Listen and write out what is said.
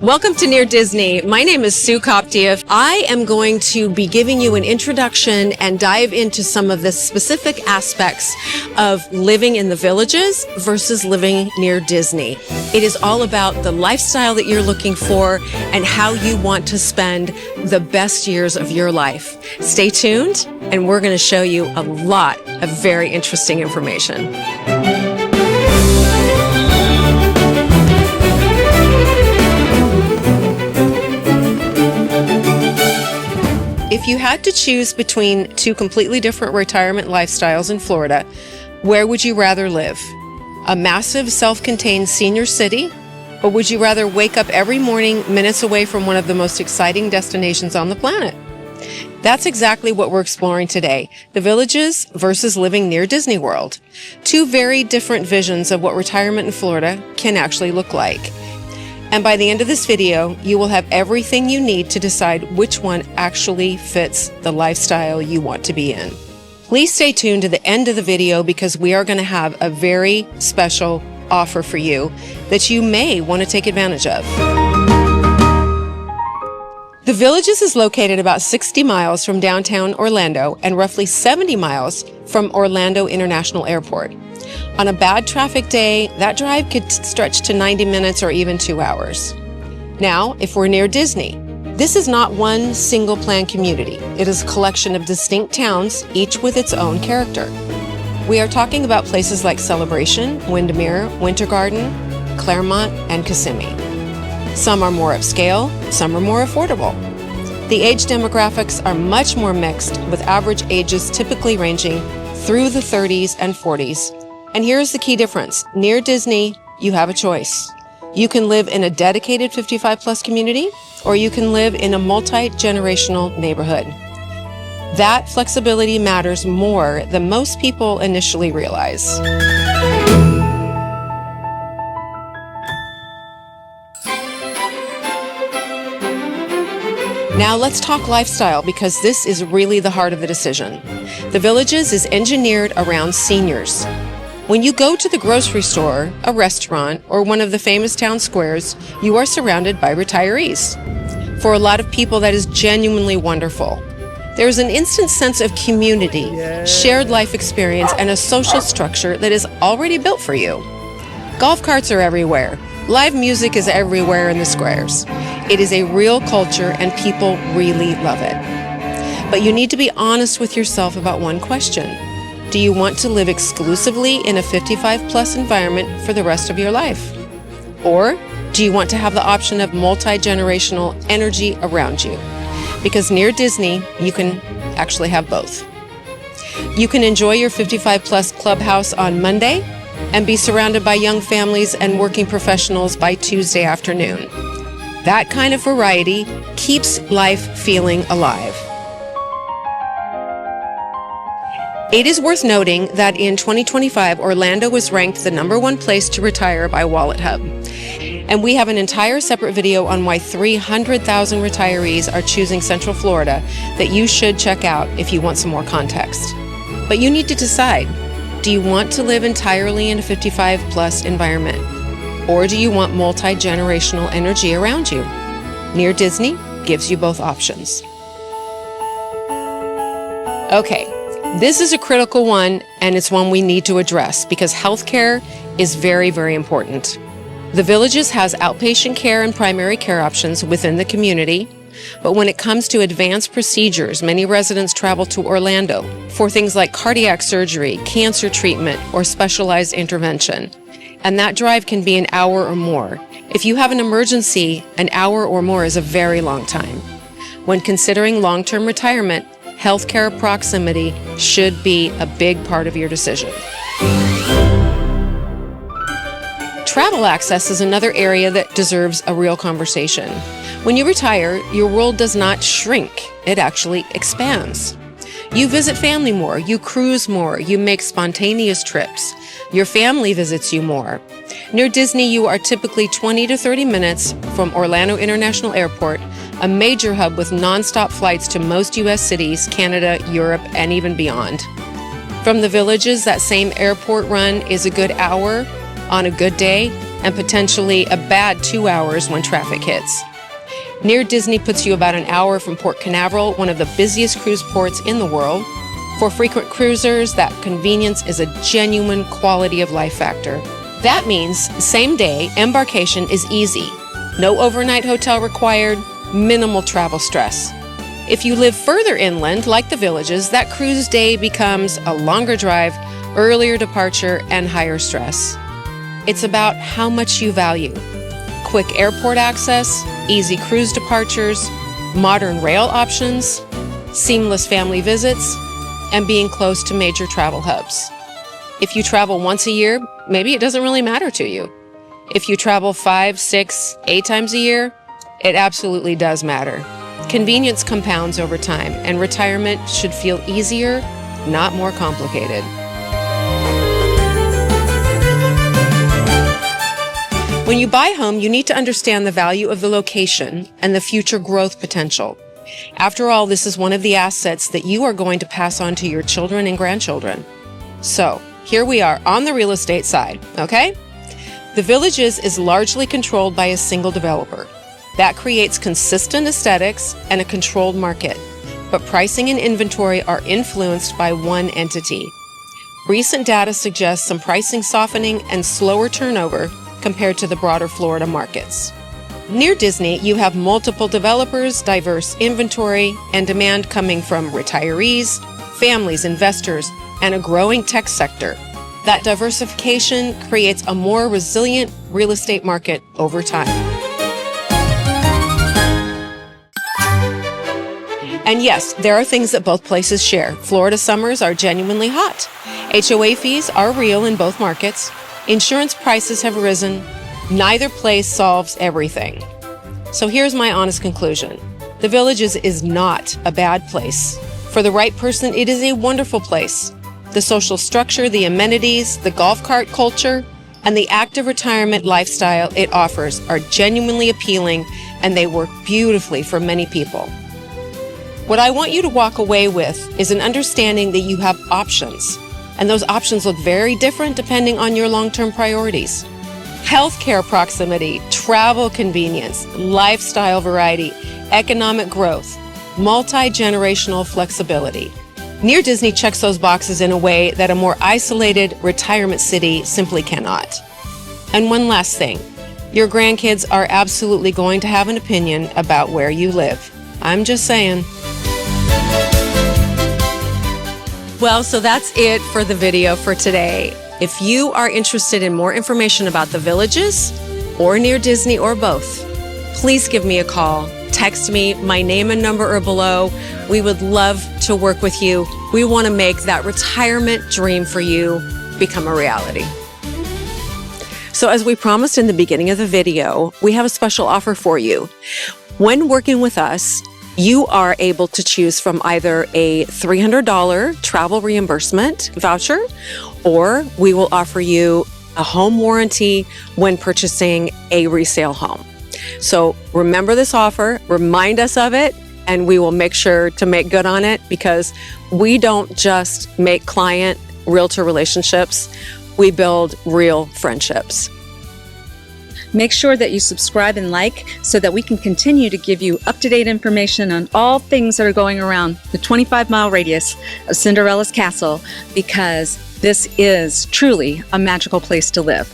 Welcome to Near Disney. My name is Sue Koptiev. I am going to be giving you an introduction and dive into some of the specific aspects of living in the villages versus living near Disney. It is all about the lifestyle that you're looking for and how you want to spend the best years of your life. Stay tuned, and we're going to show you a lot of very interesting information. If you had to choose between two completely different retirement lifestyles in Florida, where would you rather live? A massive self-contained senior city? Or would you rather wake up every morning minutes away from one of the most exciting destinations on the planet? That's exactly what we're exploring today, the villages versus living near Disney World. Two very different visions of what retirement in Florida can actually look like. And by the end of this video, you will have everything you need to decide which one actually fits the lifestyle you want to be in. Please stay tuned to the end of the video because we are going to have a very special offer for you that you may want to take advantage of. The Villages is located about 60 miles from downtown Orlando and roughly 70 miles from Orlando International Airport. On a bad traffic day, that drive could stretch to 90 minutes or even 2 hours. Now, if we're near Disney, this is not one single planned community. It is a collection of distinct towns, each with its own character. We are talking about places like Celebration, Windermere, Winter Garden, Claremont, and Kissimmee. Some are more upscale, some are more affordable. The age demographics are much more mixed, with average ages typically ranging through the 30s and 40s. And here's the key difference. Near Disney, you have a choice. You can live in a dedicated 55-plus community, or you can live in a multi-generational neighborhood. That flexibility matters more than most people initially realize. Now let's talk lifestyle, because this is really the heart of the decision. The Villages is engineered around seniors. When you go to the grocery store, a restaurant, or one of the famous town squares, you are surrounded by retirees. For a lot of people, that is genuinely wonderful. There is an instant sense of community, shared life experience, and a social structure that is already built for you. Golf carts are everywhere. Live music is everywhere in the squares. It is a real culture, and people really love it. But you need to be honest with yourself about one question. Do you want to live exclusively in a 55-plus environment for the rest of your life? Or do you want to have the option of multi-generational energy around you? Because near Disney, you can actually have both. You can enjoy your 55-plus clubhouse on Monday and be surrounded by young families and working professionals by Tuesday afternoon. That kind of variety keeps life feeling alive. It is worth noting that in 2025, Orlando was ranked the #1 place to retire by Wallet Hub. And we have an entire separate video on why 300,000 retirees are choosing Central Florida that you should check out if you want some more context. But you need to decide, do you want to live entirely in a 55-plus environment? Or do you want multi-generational energy around you? Near Disney gives you both options. Okay. This is a critical one, and it's one we need to address because healthcare is very, very important. The Villages has outpatient care and primary care options within the community, but when it comes to advanced procedures, many residents travel to Orlando for things like cardiac surgery, cancer treatment, or specialized intervention. And that drive can be an hour or more. If you have an emergency, an hour or more is a very long time. When considering long-term retirement, healthcare proximity should be a big part of your decision. Travel access is another area that deserves a real conversation. When you retire, your world does not shrink, it actually expands. You visit family more, you cruise more, you make spontaneous trips. Your family visits you more. Near Disney, you are typically 20 to 30 minutes from Orlando International Airport, a major hub with nonstop flights to most U.S. cities, Canada, Europe, and even beyond. From the Villages, that same airport run is a good hour on a good day, and potentially a bad 2 hours when traffic hits. Near Disney puts you about an hour from Port Canaveral, one of the busiest cruise ports in the world. For frequent cruisers, that convenience is a genuine quality of life factor. That means same day embarkation is easy. No overnight hotel required, minimal travel stress. If you live further inland, like the Villages, that cruise day becomes a longer drive, earlier departure, and higher stress. It's about how much you value. Quick airport access, easy cruise departures, modern rail options, seamless family visits, and being close to major travel hubs. If you travel once a year, maybe it doesn't really matter to you. If you travel 5, 6, 8 times a year, it absolutely does matter. Convenience compounds over time, and retirement should feel easier, not more complicated. When you buy a home, you need to understand the value of the location and the future growth potential. After all, this is one of the assets that you are going to pass on to your children and grandchildren. So, here we are on the real estate side, okay? The Villages is largely controlled by a single developer. That creates consistent aesthetics and a controlled market, but pricing and inventory are influenced by one entity. Recent data suggests some pricing softening and slower turnover compared to the broader Florida markets. Near Disney, you have multiple developers, diverse inventory, and demand coming from retirees, families, investors, and a growing tech sector. That diversification creates a more resilient real estate market over time. And yes, there are things that both places share. Florida summers are genuinely hot. HOA fees are real in both markets. Insurance prices have risen. Neither place solves everything. So here's my honest conclusion. The Villages is not a bad place. For the right person, it is a wonderful place. The social structure, the amenities, the golf cart culture, and the active retirement lifestyle it offers are genuinely appealing, and they work beautifully for many people. What I want you to walk away with is an understanding that you have options, and those options look very different depending on your long-term priorities. Healthcare proximity, travel convenience, lifestyle variety, economic growth, multi-generational flexibility. Near Disney checks those boxes in a way that a more isolated retirement city simply cannot. And one last thing, your grandkids are absolutely going to have an opinion about where you live. I'm just saying. Well, so that's it for the video for today. If you are interested in more information about the Villages or Near Disney or both, please give me a call. Text me. My name and number are below. We would love to work with you. We want to make that retirement dream for you become a reality. So as we promised in the beginning of the video, we have a special offer for you. When working with us, you are able to choose from either a $300 travel reimbursement voucher, or we will offer you a home warranty when purchasing a resale home. So remember this offer, remind us of it, and we will make sure to make good on it, because we don't just make client realtor relationships, we build real friendships. Make sure that you subscribe and like so that we can continue to give you up-to-date information on all things that are going around the 25-mile radius of Cinderella's castle, because this is truly a magical place to live.